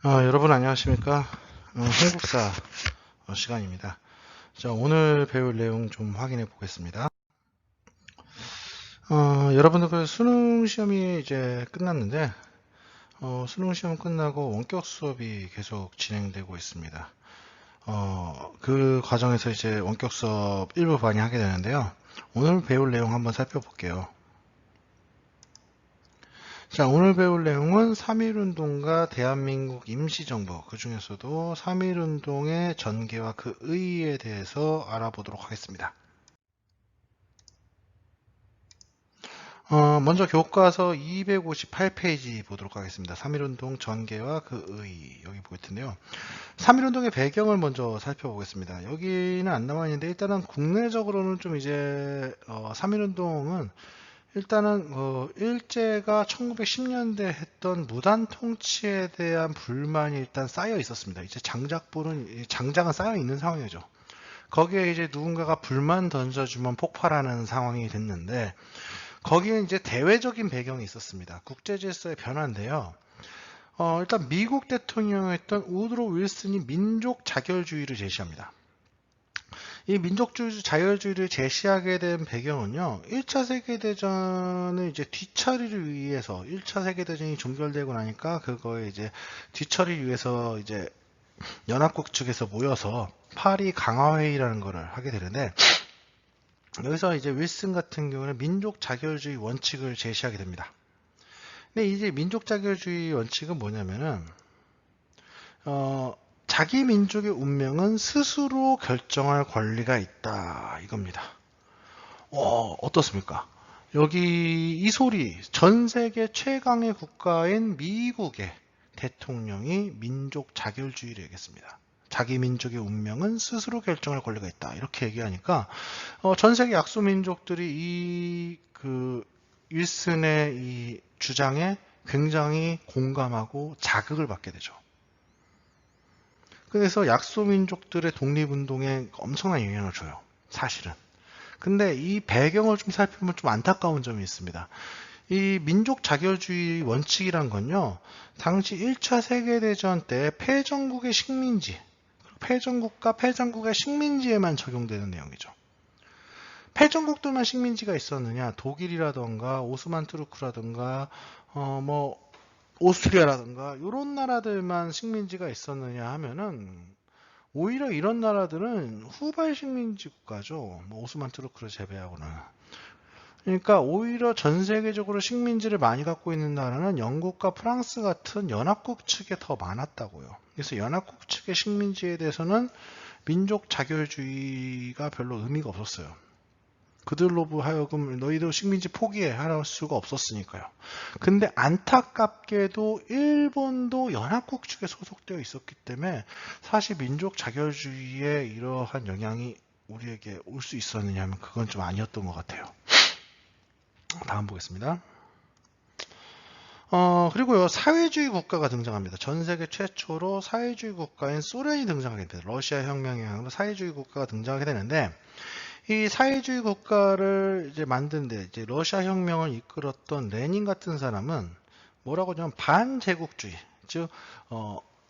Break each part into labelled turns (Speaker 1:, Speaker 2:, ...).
Speaker 1: 여러분 안녕하십니까? 한국사 시간입니다. 자, 오늘 배울 내용 좀 확인해 보겠습니다. 여러분들 그 수능 시험이 이제 끝났는데 수능 시험 끝나고 원격 수업이 계속 진행되고 있습니다. 그 과정에서 이제 원격 수업 일부 많이 하게 되는데요. 오늘 배울 내용 한번 살펴볼게요. 자, 오늘 배울 내용은 3.1운동과 대한민국 임시정부, 그 중에서도 3.1운동의 전개와 그 의의에 대해서 알아보도록 하겠습니다. 먼저 교과서 258페이지 보도록 하겠습니다. 3.1운동 전개와 그 의의, 여기 보일 텐데요. 3.1운동의 배경을 먼저 살펴보겠습니다. 여기는 안 나와 있는데 일단은 국내적으로는 좀 이제 3.1운동은 일단은 일제가 1910년대 했던 무단 통치에 대한 불만이 일단 쌓여 있었습니다. 이제 장작은 쌓여 있는 상황이죠. 거기에 이제 누군가가 불만 던져주면 폭발하는 상황이 됐는데 거기에 이제 대외적인 배경이 있었습니다. 국제 질서의 변화인데요. 일단 미국 대통령이었던 우드로 윌슨이 민족 자결주의를 제시합니다. 이 민족주의 자율주의를 제시하게 된 배경은요, 1차 세계대전을 이제 뒤처리를 위해서, 1차 세계대전이 종결되고 나니까 그거에 이제 뒤처리를 위해서 이제 연합국 측에서 모여서 파리 강화회의라는 거를 하게 되는데, 여기서 이제 윌슨 같은 경우는 민족 자결주의 원칙을 제시하게 됩니다. 근데 이제 민족 자결주의 원칙은 뭐냐면은, 자기 민족의 운명은 스스로 결정할 권리가 있다 이겁니다. 어떻습니까? 여기 이 소리 전 세계 최강의 국가인 미국의 대통령이 민족 자결주의를 얘기했습니다. 자기 민족의 운명은 스스로 결정할 권리가 있다 이렇게 얘기하니까 전 세계 약소민족들이 이 윌슨의 이 주장에 굉장히 공감하고 자극을 받게 되죠. 그래서 약소민족들의 독립운동에 엄청난 영향을 줘요. 사실은. 근데 이 배경을 좀 살펴보면 좀 안타까운 점이 있습니다. 이 민족 자결주의 원칙이란 건요, 당시 1차 세계대전 때 패전국의 식민지, 패전국과 패전국의 식민지에만 적용되는 내용이죠. 패전국들만 식민지가 있었느냐, 독일이라던가 오스만 투르크라던가 오스트리아라든가 이런 나라들만 식민지가 있었느냐 하면은 오히려 이런 나라들은 후발 식민지 국가죠. 뭐 오스만 투르크를 제외하고는. 그러니까 오히려 전 세계적으로 식민지를 많이 갖고 있는 나라는 영국과 프랑스 같은 연합국 측에 더 많았다고요. 그래서 연합국 측의 식민지에 대해서는 민족 자결주의가 별로 의미가 없었어요. 그들로 하여금 너희도 식민지 포기해 할 수가 없었으니까요. 근데 안타깝게도 일본도 연합국 측에 소속되어 있었기 때문에 사실 민족 자결주의에 이러한 영향이 우리에게 올 수 있었느냐 하면 그건 좀 아니었던 것 같아요. 다음 보겠습니다. 그리고요, 사회주의 국가가 등장합니다. 전 세계 최초로 사회주의 국가인 소련이 등장하게 됩니다. 러시아 혁명에 의한 사회주의 국가가 등장하게 되는데, 이 사회주의 국가를 이제 만드는데 이제 러시아 혁명을 이끌었던 레닌 같은 사람은 뭐라고 하냐면 반제국주의, 즉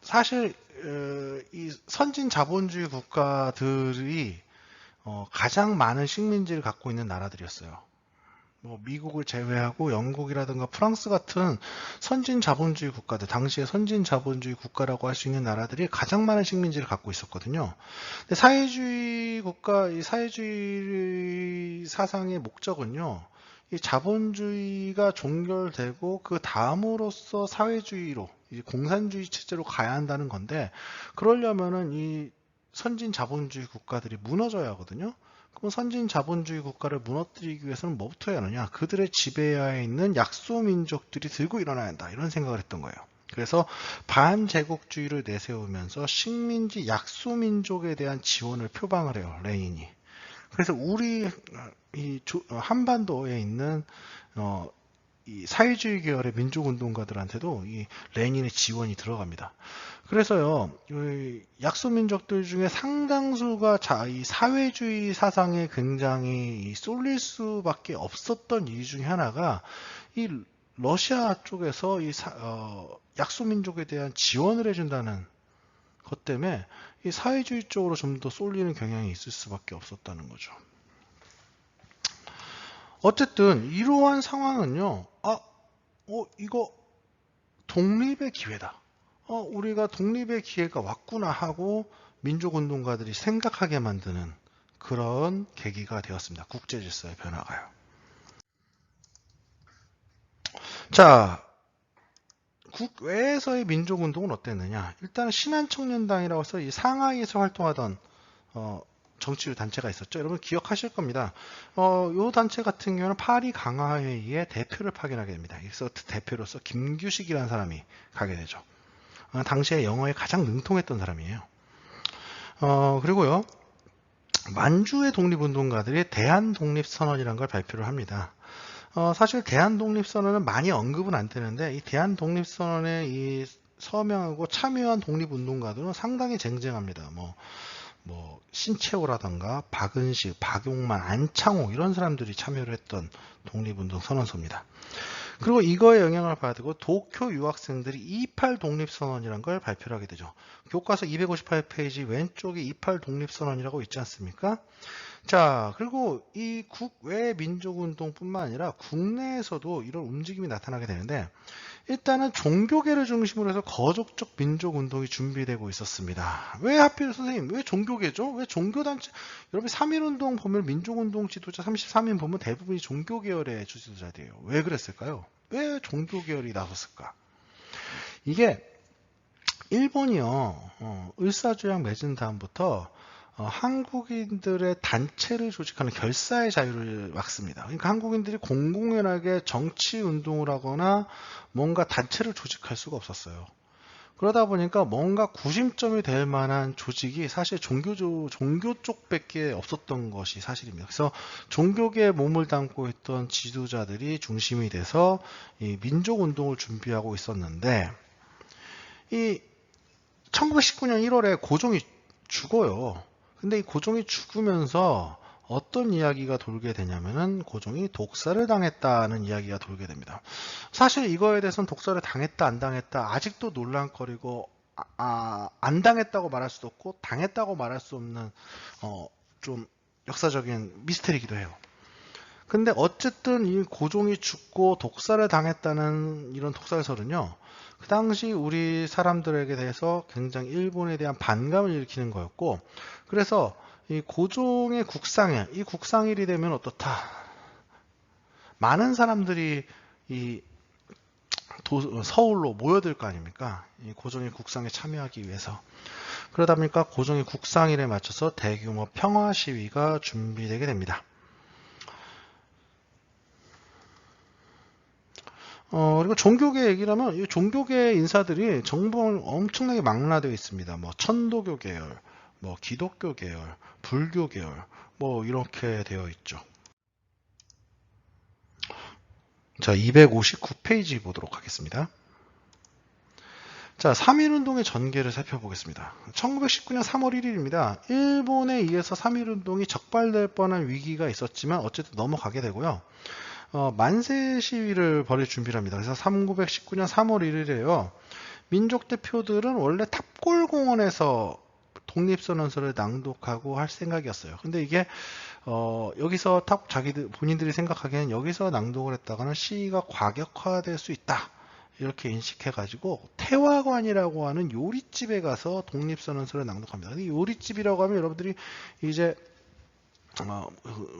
Speaker 1: 사실 이 선진 자본주의 국가들이 가장 많은 식민지를 갖고 있는 나라들이었어요. 뭐 미국을 제외하고 영국이라든가 프랑스 같은 선진 자본주의 국가들, 당시에 선진 자본주의 국가라고 할 수 있는 나라들이 가장 많은 식민지를 갖고 있었거든요. 근데 사회주의 국가, 이 사회주의 사상의 목적은요, 이 자본주의가 종결되고 그 다음으로써 사회주의로, 이제 공산주의 체제로 가야 한다는 건데, 그러려면은 이 선진 자본주의 국가들이 무너져야 하거든요. 그럼 선진 자본주의 국가를 무너뜨리기 위해서는 뭐부터 해야 하느냐? 그들의 지배하에 있는 약소민족들이 들고 일어나야 한다. 이런 생각을 했던 거예요. 그래서 반제국주의를 내세우면서 식민지 약소민족에 대한 지원을 표방을 해요. 레닌이. 그래서 우리 이 한반도에 있는 이 사회주의 계열의 민족운동가들한테도 이 레닌의 지원이 들어갑니다. 그래서요, 약소민족들 중에 상당수가 이 사회주의 사상에 굉장히 쏠릴 수밖에 없었던 이유 중에 하나가 이 러시아 쪽에서 이 약소민족에 대한 지원을 해준다는 것 때문에 이 사회주의 쪽으로 좀 더 쏠리는 경향이 있을 수밖에 없었다는 거죠. 어쨌든 이러한 상황은요. 이거 독립의 기회다. 우리가 독립의 기회가 왔구나 하고 민족운동가들이 생각하게 만드는 그런 계기가 되었습니다. 국제질서의 변화가요. 자, 국외에서의 민족운동은 어땠느냐? 일단 신한청년단이라고 해서 이 상하이에서 활동하던 정치율 단체가 있었죠. 여러분 기억하실 겁니다. 이 단체 같은 경우는 파리 강화회의의 대표를 파견하게 됩니다. 그래서 대표로서 김규식이라는 사람이 가게 되죠. 당시에 영어에 가장 능통했던 사람이에요. 그리고요, 만주의 독립운동가들이 대한독립선언이라는 걸 발표를 합니다. 사실 대한독립선언은 많이 언급은 안 되는데 이 대한독립선언에 이 서명하고 참여한 독립운동가들은 상당히 쟁쟁합니다. 뭐 신채호라던가 박은식, 박용만, 안창호 이런 사람들이 참여를 했던 독립운동 선언서입니다. 그리고 이거에 영향을 받고 도쿄 유학생들이 28 독립선언이라는 걸 발표를 하게 되죠. 교과서 258페이지 왼쪽에 28 독립선언이라고 있지 않습니까? 자, 그리고 이 국외 민족운동뿐만 아니라 국내에서도 이런 움직임이 나타나게 되는데 일단은 종교계를 중심으로 해서 거족적 민족운동이 준비되고 있었습니다. 왜 하필 선생님 왜 종교계죠? 왜 종교단체? 여러분 3.1운동 보면 민족운동 지도자 33인 보면 대부분이 종교계열의 지도자들이에요. 왜 그랬을까요? 왜 종교계열이 나섰을까? 이게 일본이요. 을사조약 맺은 다음부터 한국인들의 단체를 조직하는 결사의 자유를 막습니다. 그러니까 한국인들이 공공연하게 정치 운동을 하거나 뭔가 단체를 조직할 수가 없었어요. 그러다 보니까 뭔가 구심점이 될 만한 조직이 사실 종교 쪽밖에 없었던 것이 사실입니다. 그래서 종교계에 몸을 담고 있던 지도자들이 중심이 돼서 이 민족운동을 준비하고 있었는데 이 1919년 1월에 고종이 죽어요. 근데 이 고종이 죽으면서 어떤 이야기가 돌게 되냐면은 고종이 독살을 당했다는 이야기가 돌게 됩니다. 사실 이거에 대해서는 독살을 당했다 안 당했다 아직도 논란거리고 안 당했다고 말할 수도 없고 당했다고 말할 수 없는 좀 역사적인 미스터리이기도 해요. 근데 어쨌든 이 고종이 죽고 독살을 당했다는 이런 독살설은요. 그 당시 우리 사람들에게 대해서 굉장히 일본에 대한 반감을 일으키는 거였고 그래서 이 고종의 국상일, 이 국상일이 되면 어떻다. 많은 사람들이 이 서울로 모여들 거 아닙니까? 이 고종의 국상에 참여하기 위해서. 그러다 보니까 고종의 국상일에 맞춰서 대규모 평화 시위가 준비되게 됩니다. 그리고 종교계 얘기를 하면 이 종교계 인사들이 정말 엄청나게 망라되어 있습니다. 뭐 천도교 계열, 뭐 기독교 계열, 불교 계열, 뭐 이렇게 되어 있죠. 자, 259페이지 보도록 하겠습니다. 자, 3.1운동의 전개를 살펴보겠습니다. 1919년 3월 1일입니다. 일본에 의해서 3.1운동이 적발될 뻔한 위기가 있었지만 어쨌든 넘어가게 되고요. 만세 시위를 벌일 준비를 합니다. 그래서 1919년 3월 1일에요. 민족 대표들은 원래 탑골공원에서 독립선언서를 낭독하고 할 생각이었어요. 근데 이게 여기서 자기들 본인들이 생각하기에는 여기서 낭독을 했다가는 시위가 과격화될 수 있다. 이렇게 인식해가지고 태화관이라고 하는 요리집에 가서 독립선언서를 낭독합니다. 근데 요리집이라고 하면 여러분들이 이제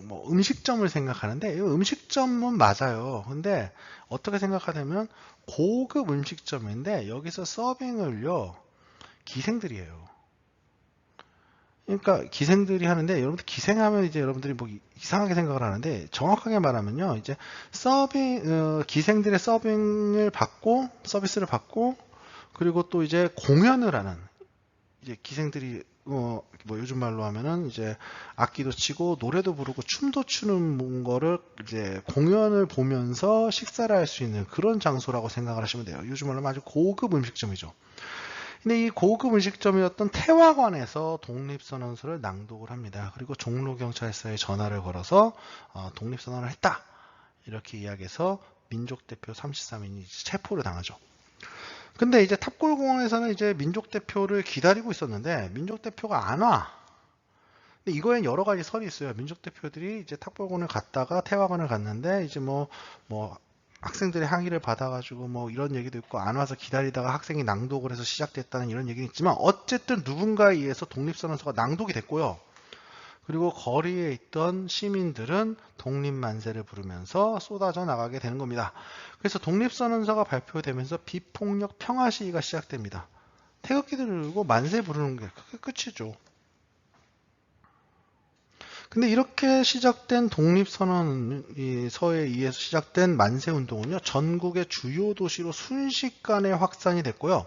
Speaker 1: 뭐 음식점을 생각하는데 이 음식점은 맞아요. 근데 어떻게 생각하냐면 고급 음식점인데 여기서 서빙을요 기생들이에요. 그러니까 기생들이 하는데 여러분들 기생하면 이제 여러분들이 뭐 이상하게 생각을 하는데 정확하게 말하면요 이제 기생들의 서빙을 받고 서비스를 받고 그리고 또 이제 공연을 하는 이제 기생들이 뭐 요즘 말로 하면은 이제 악기도 치고 노래도 부르고 춤도 추는 거를 이제 공연을 보면서 식사를 할 수 있는 그런 장소라고 생각을 하시면 돼요. 요즘 말로 아주 고급 음식점이죠. 근데 이 고급 음식점이었던 태화관에서 독립선언서를 낭독을 합니다. 그리고 종로경찰서에 전화를 걸어서 독립선언을 했다. 이렇게 이야기해서 민족 대표 33인이 체포를 당하죠. 근데 이제 탑골공원에서는 이제 민족 대표를 기다리고 있었는데 민족 대표가 안 와. 근데 이거엔 여러 가지 설이 있어요. 민족 대표들이 이제 탑골공원을 갔다가 태화관을 갔는데 이제 뭐 학생들의 항의를 받아가지고 뭐 이런 얘기도 있고 안 와서 기다리다가 학생이 낭독을 해서 시작됐다는 이런 얘기는 있지만 어쨌든 누군가에 의해서 독립선언서가 낭독이 됐고요. 그리고 거리에 있던 시민들은 독립만세를 부르면서 쏟아져 나가게 되는 겁니다. 그래서 독립선언서가 발표되면서 비폭력 평화 시위가 시작됩니다. 태극기 들고 만세 부르는 게 그게 끝이죠. 근데 이렇게 시작된 독립선언서에 의해서 시작된 만세운동은요, 전국의 주요 도시로 순식간에 확산이 됐고요.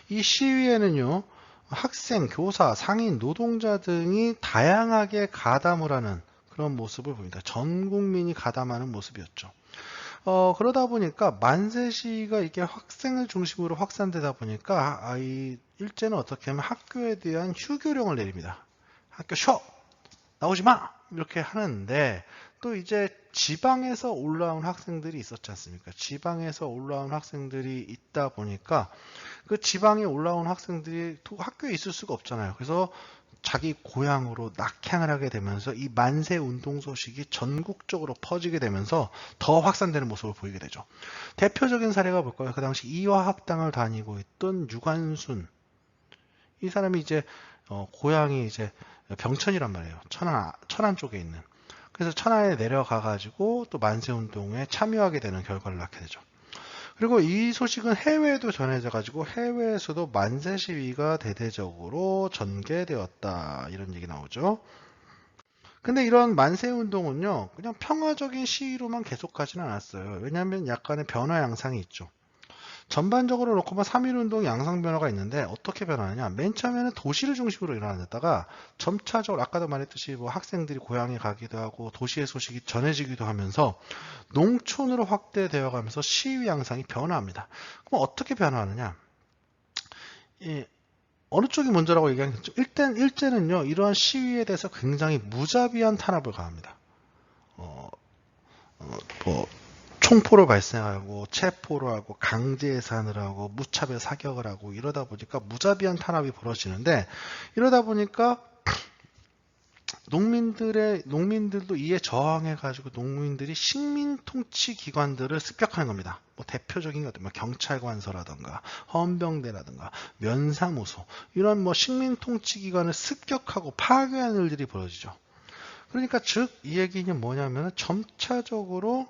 Speaker 1: 이 시위에는요, 학생, 교사, 상인, 노동자 등이 다양하게 가담을 하는 그런 모습을 보입니다. 전 국민이 가담하는 모습이었죠. 그러다 보니까 만세 시위가 이게 학생을 중심으로 확산되다 보니까 이 일제는 어떻게 하면 학교에 대한 휴교령을 내립니다. 학교 쉬어! 나오지 마! 이렇게 하는데 또 이제 지방에서 올라온 학생들이 있었지 않습니까? 지방에서 올라온 학생들이 있다 보니까 그 지방에 올라온 학생들이 학교에 있을 수가 없잖아요. 그래서 자기 고향으로 낙향을 하게 되면서 이 만세 운동 소식이 전국적으로 퍼지게 되면서 더 확산되는 모습을 보이게 되죠. 대표적인 사례가 볼까요? 그 당시 이화학당을 다니고 있던 유관순. 이 사람이 이제 고향이 이제 병천이란 말이에요. 천안 쪽에 있는. 그래서 천안에 내려가 가지고 또 만세 운동에 참여하게 되는 결과를 낳게 되죠. 그리고 이 소식은 해외에도 전해져 가지고 해외에서도 만세 시위가 대대적으로 전개되었다. 이런 얘기 나오죠. 근데 이런 만세 운동은요, 그냥 평화적인 시위로만 계속 가지는 않았어요. 왜냐하면 약간의 변화 양상이 있죠. 전반적으로 놓고 보면 3.1운동 양상 변화가 있는데 어떻게 변하느냐. 맨 처음에는 도시를 중심으로 일어났다가 점차적으로 아까도 말했듯이 뭐 학생들이 고향에 가기도 하고 도시의 소식이 전해지기도 하면서 농촌으로 확대되어 가면서 시위 양상이 변화합니다. 그럼 어떻게 변화하느냐. 어느 쪽이 먼저라고 얘기하겠죠. 일단 일제는요, 이러한 시위에 대해서 굉장히 무자비한 탄압을 가합니다. 총포를 발생하고 체포를 하고 강제해산을 하고 무차별 사격을 하고 이러다 보니까 무자비한 탄압이 벌어지는데 이러다 보니까 농민들도 이에 저항해 가지고 농민들이 식민 통치 기관들을 습격하는 겁니다. 뭐 대표적인 것들 뭐 경찰관서라든가 헌병대라든가 면사무소 이런 뭐 식민 통치 기관을 습격하고 파괴하는 일들이 벌어지죠. 그러니까 즉 이 얘기는 뭐냐면 점차적으로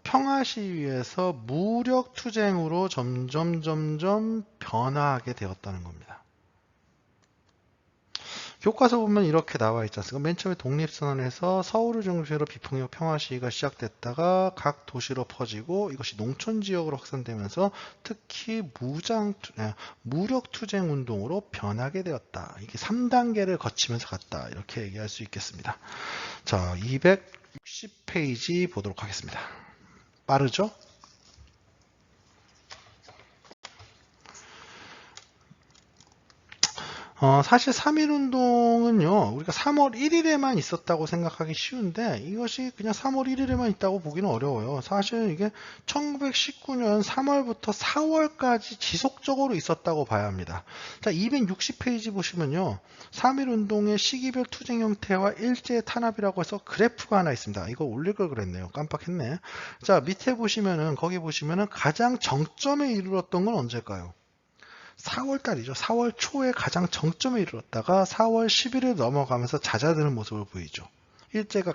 Speaker 1: 평화 시위에서 무력 투쟁으로 점점 변화하게 되었다는 겁니다. 교과서 보면 이렇게 나와 있지 않습니까? 맨 처음에 독립선언에서 서울을 중심으로 비폭력 평화 시위가 시작됐다가 각 도시로 퍼지고 이것이 농촌 지역으로 확산되면서 특히 무력 투쟁 운동으로 변하게 되었다. 이게 3단계를 거치면서 갔다. 이렇게 얘기할 수 있겠습니다. 자, 260페이지 보도록 하겠습니다. 빠르죠? 사실 3.1운동은요, 우리가 3월 1일에만 있었다고 생각하기 쉬운데, 이것이 그냥 3월 1일에만 있다고 보기는 어려워요. 사실 이게 1919년 3월부터 4월까지 지속적으로 있었다고 봐야 합니다. 자, 260페이지 보시면요, 3.1운동의 시기별 투쟁 형태와 일제의 탄압이라고 해서 그래프가 하나 있습니다. 이거 올릴 걸 그랬네요. 깜빡했네. 자, 밑에 보시면은, 거기 보시면은 가장 정점에 이르렀던 건 언제일까요? 4월달이죠. 4월 초에 가장 정점에 이르렀다가 4월 10일을 넘어가면서 잦아드는 모습을 보이죠. 일제가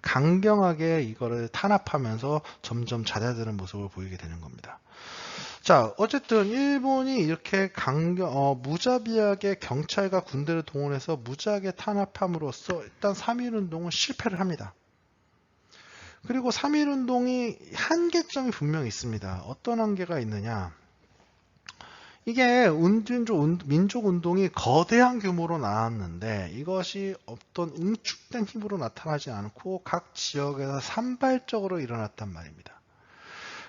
Speaker 1: 강경하게 이거를 탄압하면서 점점 잦아드는 모습을 보이게 되는 겁니다. 자, 어쨌든 일본이 이렇게 무자비하게 경찰과 군대를 동원해서 무지하게 탄압함으로써 일단 3.1운동은 실패를 합니다. 그리고 3.1운동이 한계점이 분명히 있습니다. 어떤 한계가 있느냐. 이게 민족운동이 거대한 규모로 나왔는데 이것이 어떤 응축된 힘으로 나타나지 않고 각 지역에서 산발적으로 일어났단 말입니다.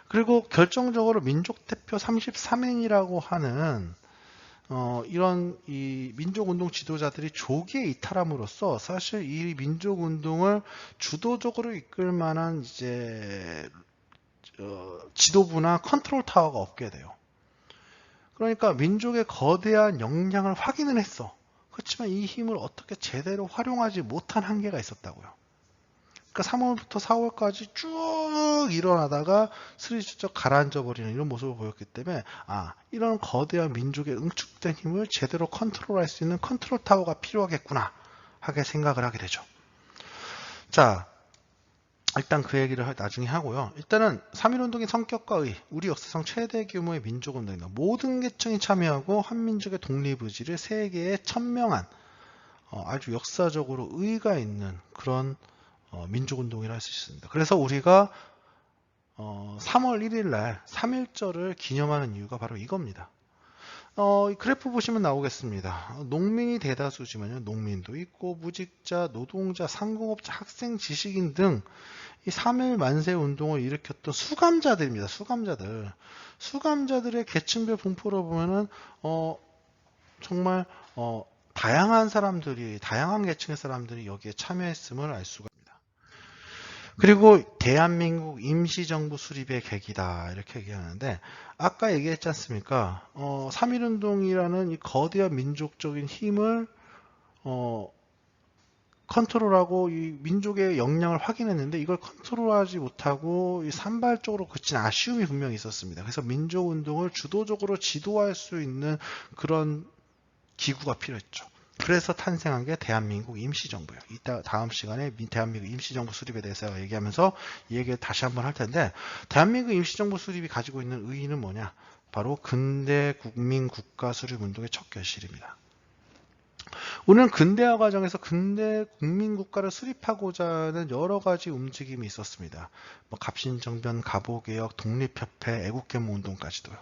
Speaker 1: 그리고 결정적으로 민족대표 33인이라고 하는 이런 이 민족운동 지도자들이 조기에 이탈함으로써 사실 이 민족운동을 주도적으로 이끌 만한 이제 지도부나 컨트롤 타워가 없게 돼요. 그러니까 민족의 거대한 역량을 확인을 했어. 그렇지만 이 힘을 어떻게 제대로 활용하지 못한 한계가 있었다고요. 그러니까 3월부터 4월까지 쭉 일어나다가 스리슬쩍 가라앉아 버리는 이런 모습을 보였기 때문에 이런 거대한 민족의 응축된 힘을 제대로 컨트롤할 수 있는 컨트롤 타워가 필요하겠구나 하게 생각을 하게 되죠. 자, 일단 그 얘기를 나중에 하고요. 일단은 3.1운동의 성격과 우리 역사상 최대 규모의 민족운동입니다. 모든 계층이 참여하고 한민족의 독립의지를 세계에 천명한 아주 역사적으로 의의가 있는 그런 민족운동이라 할 수 있습니다. 그래서 우리가 3월 1일 날 3.1절을 기념하는 이유가 바로 이겁니다. 그래프 보시면 나오겠습니다. 농민이 대다수지만요. 농민도 있고 무직자, 노동자, 상공업자, 학생, 지식인 등 이 3.1 만세 운동을 일으켰던 수감자들입니다. 수감자들의 계층별 분포를 보면은 정말 다양한 계층의 사람들이 여기에 참여했음을 알 수가 있습니다. 그리고 대한민국 임시정부 수립의 계기다 이렇게 얘기하는데 아까 얘기했지 않습니까? 3.1운동이라는 이 거대한 민족적인 힘을 컨트롤하고 이 민족의 역량을 확인했는데 이걸 컨트롤하지 못하고 산발적으로 그친 아쉬움이 분명히 있었습니다. 그래서 민족운동을 주도적으로 지도할 수 있는 그런 기구가 필요했죠. 그래서 탄생한 게 대한민국 임시정부예요. 이따 다음 시간에 대한민국 임시정부 수립에 대해서 얘기하면서 이 얘기를 다시 한번 할 텐데 대한민국 임시정부 수립이 가지고 있는 의의는 뭐냐? 바로 근대 국민국가 수립운동의 첫 결실입니다. 우리는 근대화 과정에서 근대 국민국가를 수립하고자 하는 여러 가지 움직임이 있었습니다. 갑신정변, 갑오개혁, 독립협회, 애국개몽운동까지도요.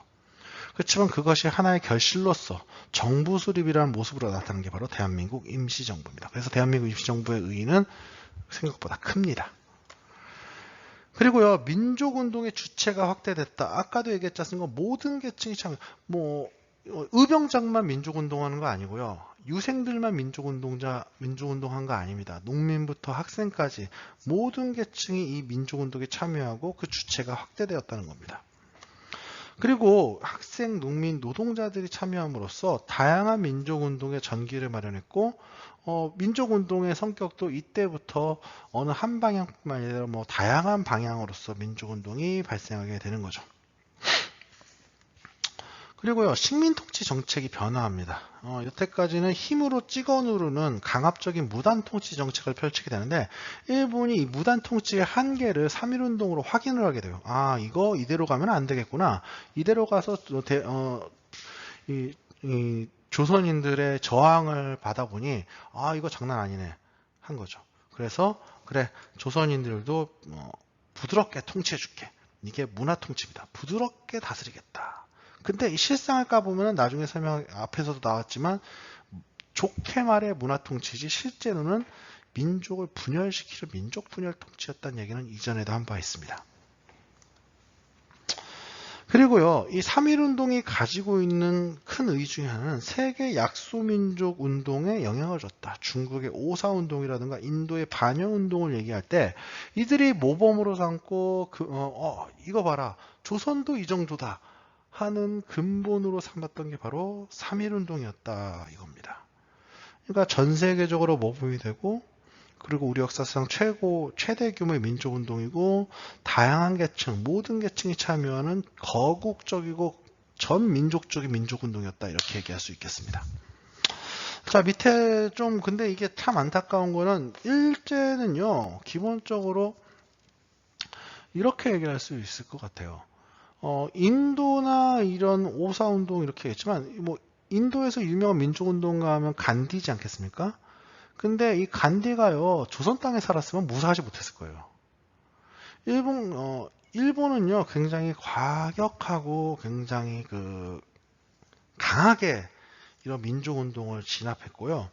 Speaker 1: 그렇지만 그것이 하나의 결실로서 정부 수립이라는 모습으로 나타난 게 바로 대한민국 임시정부입니다. 그래서 대한민국 임시정부의 의의는 생각보다 큽니다. 그리고요, 민족운동의 주체가 확대됐다. 아까도 얘기했지 않습니까? 모든 계층이 의병장만 민족운동하는 거 아니고요. 유생들만 민족운동한 거 아닙니다. 농민부터 학생까지 모든 계층이 이 민족운동에 참여하고 그 주체가 확대되었다는 겁니다. 그리고 학생, 농민, 노동자들이 참여함으로써 다양한 민족운동의 전기를 마련했고 민족운동의 성격도 이때부터 어느 한 방향뿐만 아니라 다양한 방향으로서 민족운동이 발생하게 되는 거죠. 그리고요, 식민통치 정책이 변화합니다. 여태까지는 힘으로 찍어 누르는 강압적인 무단통치 정책을 펼치게 되는데 일본이 이 무단통치의 한계를 3.1운동으로 확인을 하게 돼요. 이거 이대로 가면 안 되겠구나. 이대로 가서 이 조선인들의 저항을 받아보니 이거 장난 아니네 한 거죠. 그래서 그래, 조선인들도 부드럽게 통치해줄게. 이게 문화통치입니다. 부드럽게 다스리겠다. 근데 이 실상을 까보면 나중에 설명 앞에서도 나왔지만 좋게 말해 문화통치지 실제로는 민족을 분열시키는 민족분열 통치였다는 얘기는 이전에도 한 바 있습니다. 그리고요, 이 3.1운동이 가지고 있는 큰 의의 중에 하나는 세계 약소민족 운동에 영향을 줬다. 중국의 오사운동이라든가 인도의 반영운동을 얘기할 때 이들이 모범으로 삼고 이거 봐라, 조선도 이 정도다 하는 근본으로 삼았던 게 바로 3.1운동이었다 이겁니다. 그러니까 전 세계적으로 모범이 되고 그리고 우리 역사상 최대 규모의 민족운동이고 다양한 계층, 모든 계층이 참여하는 거국적이고 전 민족적인 민족운동이었다 이렇게 얘기할 수 있겠습니다. 자, 밑에 근데 이게 참 안타까운 거는 일제는요, 기본적으로 이렇게 얘기할 수 있을 것 같아요. 인도나 이런 오사운동 이렇게 했지만 인도에서 유명한 민족운동가 하면 간디지 않겠습니까? 근데 이 간디가요, 조선 땅에 살았으면 무사하지 못했을 거예요. 일본은요, 굉장히 과격하고 굉장히 강하게 이런 민족운동을 진압했고요.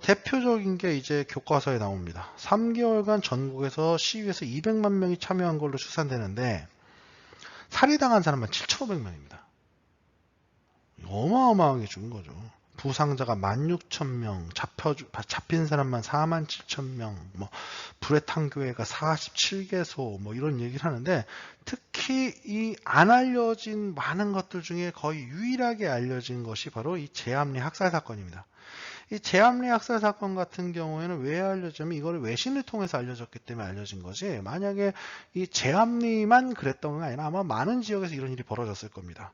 Speaker 1: 대표적인 게 이제 교과서에 나옵니다. 3개월간 전국에서 시위에서 200만 명이 참여한 걸로 추산되는데 살해당한 사람은 7,500명입니다. 어마어마하게 죽은 거죠. 부상자가 16,000명, 잡힌 사람만 47,000명, 뭐 불의 탄교회가 47개소, 뭐 이런 얘기를 하는데, 특히 이 안 알려진 많은 것들 중에 거의 유일하게 알려진 것이 바로 이 제암리 학살 사건입니다. 이 제암리 학살 사건 같은 경우에는 왜 알려졌냐면 이거를 외신을 통해서 알려졌기 때문에 알려진 거지, 만약에 이 제암리만 그랬던 건 아니라 아마 많은 지역에서 이런 일이 벌어졌을 겁니다.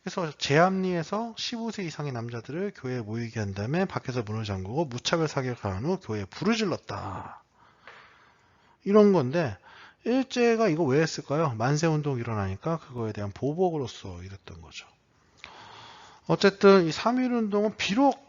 Speaker 1: 그래서 제암리에서 15세 이상의 남자들을 교회에 모이게 한 다음에 밖에서 문을 잠그고 무차별 사격한 후 교회에 불을 질렀다. 이런 건데, 일제가 이거 왜 했을까요? 만세운동이 일어나니까 그거에 대한 보복으로서 이랬던 거죠. 어쨌든 이 3.1운동은 비록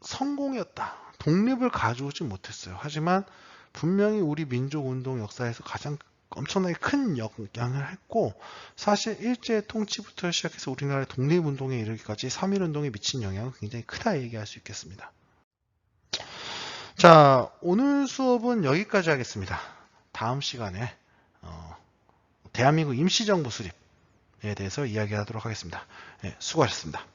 Speaker 1: 성공이었다. 독립을 가져오지 못했어요. 하지만 분명히 우리 민족운동 역사에서 가장 엄청나게 큰 영향을 했고, 사실 일제 통치부터 시작해서 우리나라의 독립운동에 이르기까지 3.1운동에 미친 영향은 굉장히 크다 얘기할 수 있겠습니다. 자, 오늘 수업은 여기까지 하겠습니다. 다음 시간에 대한민국 임시정부 수립에 대해서 이야기하도록 하겠습니다. 네, 수고하셨습니다.